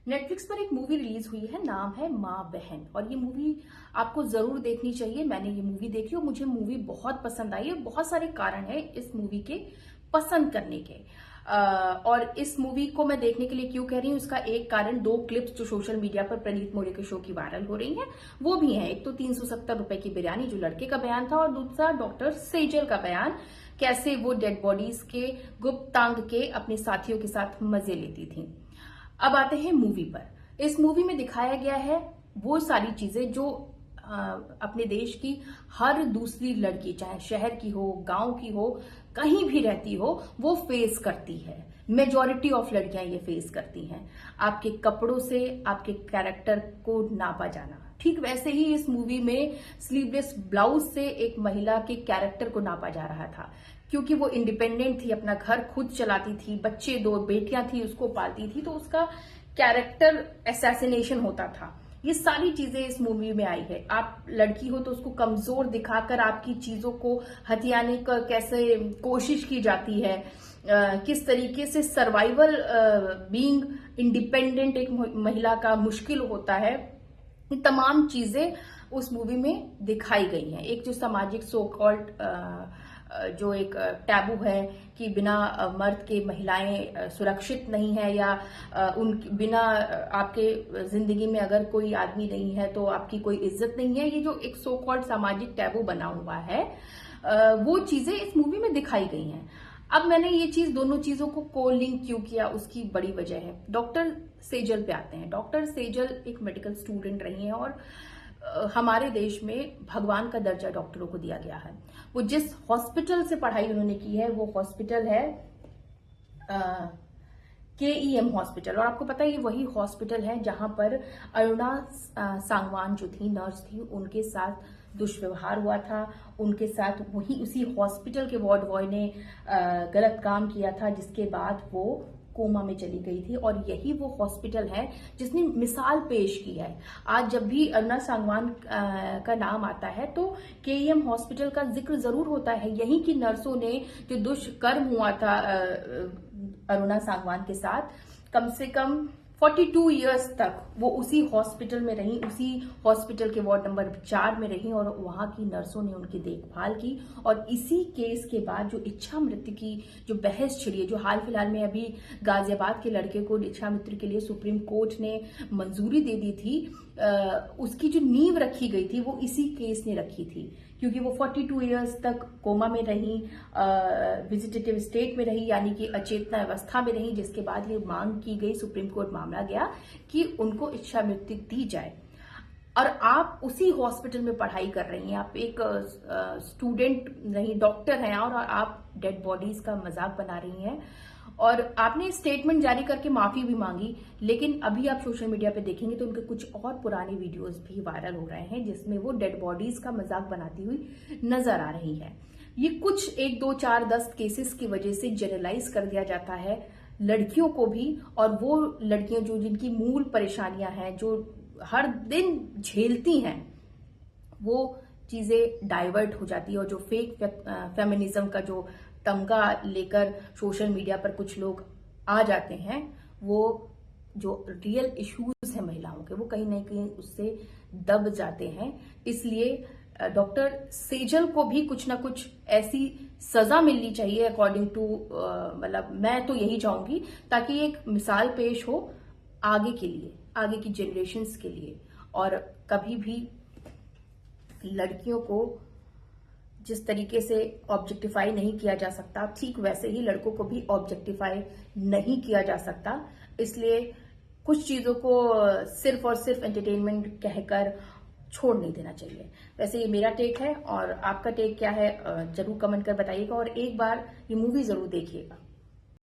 Netflix पर एक movie release हुई है, नाम है माँ बहन। और ये मूवी आपको जरूर देखनी चाहिए। मैंने ये मूवी देखी और मुझे मूवी बहुत पसंद आई। और बहुत सारे कारण हैं इस मूवी के पसंद करने के। और इस मूवी को मैं देखने के लिए क्यों कह रही हूँ, इसका एक कारण दो क्लिप्स जो सोशल मीडिया पर प्रणीत मोरे के शो की वायरल हो रही हैं वो भी हैं। एक तो 370 रुपए की बिरयानी जो लड़के का बयान था, और दूसरा डॉक्टर सेजल का बयान, कैसे वो डेड बॉडीज के गुप्तांग के अपने साथियों के साथ मजे लेती थी। अब आते हैं मूवी पर। इस मूवी में दिखाया गया है वो सारी चीजें जो अपने देश की हर दूसरी लड़की, चाहे शहर की हो, गांव की हो, कहीं भी रहती हो, वो फेस करती है। मेजॉरिटी ऑफ लड़कियां ये फेस करती हैं। आपके कपड़ों से आपके कैरेक्टर को नापा जाना। ठीक वैसे ही इस मूवी में स्लीवलेस ब्लाउज से एक महिला के कैरेक्टर को नापा जा रहा था, क्योंकि वो इंडिपेंडेंट थी, अपना घर खुद चलाती थी, बच्चे, दो बेटियां थी, उसको पालती थी, तो उसका कैरेक्टर असैसिनेशन होता था। ये सारी चीजें इस मूवी में आई है। आप लड़की हो तो उसको कमजोर दिखाकर आपकी चीजों को हथियाने का कैसे कोशिश की जाती है, किस तरीके से सर्वाइवल बीइंग इंडिपेंडेंट एक महिला का मुश्किल होता है, ये तमाम चीजें उस मूवी में दिखाई गई हैं। एक जो सामाजिक सो कॉल्ड जो एक टैबू है कि बिना मर्द के महिलाएं सुरक्षित नहीं है, या उन बिना आपके जिंदगी में अगर कोई आदमी नहीं है तो आपकी कोई इज्जत नहीं है, ये जो एक सो कॉल्ड सामाजिक टैबू बना हुआ है, वो चीजें इस मूवी में दिखाई गई हैं। अब मैंने ये चीज, दोनों चीजों को को लिंक क्यों किया, उसकी बड़ी वजह है। डॉक्टर सेजल पे आते हैं। डॉक्टर सेजल एक मेडिकल स्टूडेंट रही हैं और हमारे देश में भगवान का दर्जा डॉक्टरों को दिया गया है। वो जिस हॉस्पिटल से पढ़ाई उन्होंने की है वो हॉस्पिटल है KEM हॉस्पिटल। और आपको पता है ये वही हॉस्पिटल है जहां पर अरुणा सांगवान जो थी, नर्स थी, उनके साथ दुष्व्यवहार हुआ था। उनके साथ वही उसी हॉस्पिटल के वार्ड बॉय ने गलत काम किया था, जिसके बाद वो कोमा में चली गई थी। और यही वो हॉस्पिटल है जिसने मिसाल पेश की है। आज जब भी अरुणा सांगवान का नाम आता है तो KEM हॉस्पिटल का जिक्र जरूर होता है। यहीं की नर्सों ने जो दुष्कर्म हुआ था अरुणा सांगवान के साथ, कम से कम 42 इयर्स तक वो उसी हॉस्पिटल में रही, उसी हॉस्पिटल के वार्ड नंबर 4 में रही, और वहां की नर्सों ने उनकी देखभाल की। और इसी केस के बाद जो इच्छा मृत्यु की जो बहस छिड़ी है, जो हाल फिलहाल में अभी गाजियाबाद के लड़के को इच्छा मृत्यु के लिए सुप्रीम कोर्ट ने मंजूरी दे दी थी, उसकी जो नींव रखी गई थी वो इसी केस ने रखी थी, क्योंकि वो 42 इयर्स तक कोमा में रही, वेजिटेटिव स्टेट में रही, यानी कि अचेतना अवस्था में रही, जिसके बाद ये मांग की गई, सुप्रीम कोर्ट मामला गया कि उनको इच्छा मृत्यु दी जाए। और आप उसी हॉस्पिटल में पढ़ाई कर रही हैं, आप एक स्टूडेंट नहीं, डॉक्टर हैं, और आप डेड बॉडीज का मजाक बना रही हैं। और आपने स्टेटमेंट जारी करके माफी भी मांगी, लेकिन अभी आप सोशल मीडिया पे देखेंगे तो उनके कुछ और पुराने वीडियोस भी वायरल हो रहे हैं, जिसमें वो डेड बॉडीज का मजाक बनाती हुई नजर आ रही है। ये कुछ 1, 2, 4, 10 केसेस की वजह से जनरलाइज कर दिया जाता है लड़कियों को भी। और वो लड़कियां जो जिनकी मूल परेशानियां हैं, जो हर दिन झेलती हैं, वो चीजें डाइवर्ट हो जाती है। और जो फेक फेमिनिज्म का जो तमगा लेकर सोशल मीडिया पर कुछ लोग आ जाते हैं, वो जो रियल इश्यूज हैं महिलाओं के, वो कहीं ना कहीं उससे दब जाते हैं। इसलिए डॉक्टर सेजल को भी कुछ ना कुछ ऐसी सजा मिलनी चाहिए अकॉर्डिंग टू, मतलब मैं तो यही चाहूंगी, ताकि एक मिसाल पेश हो आगे के लिए, आगे की जनरेशन्स के लिए। और कभी भी लड़कियों को जिस तरीके से ऑब्जेक्टिफाई नहीं किया जा सकता, ठीक वैसे ही लड़कों को भी ऑब्जेक्टिफाई नहीं किया जा सकता। इसलिए कुछ चीजों को सिर्फ और सिर्फ एंटरटेनमेंट कहकर छोड़ नहीं देना चाहिए। वैसे ये मेरा टेक है, और आपका टेक क्या है जरूर कमेंट कर बताइएगा, और एक बार ये मूवी जरूर देखिएगा।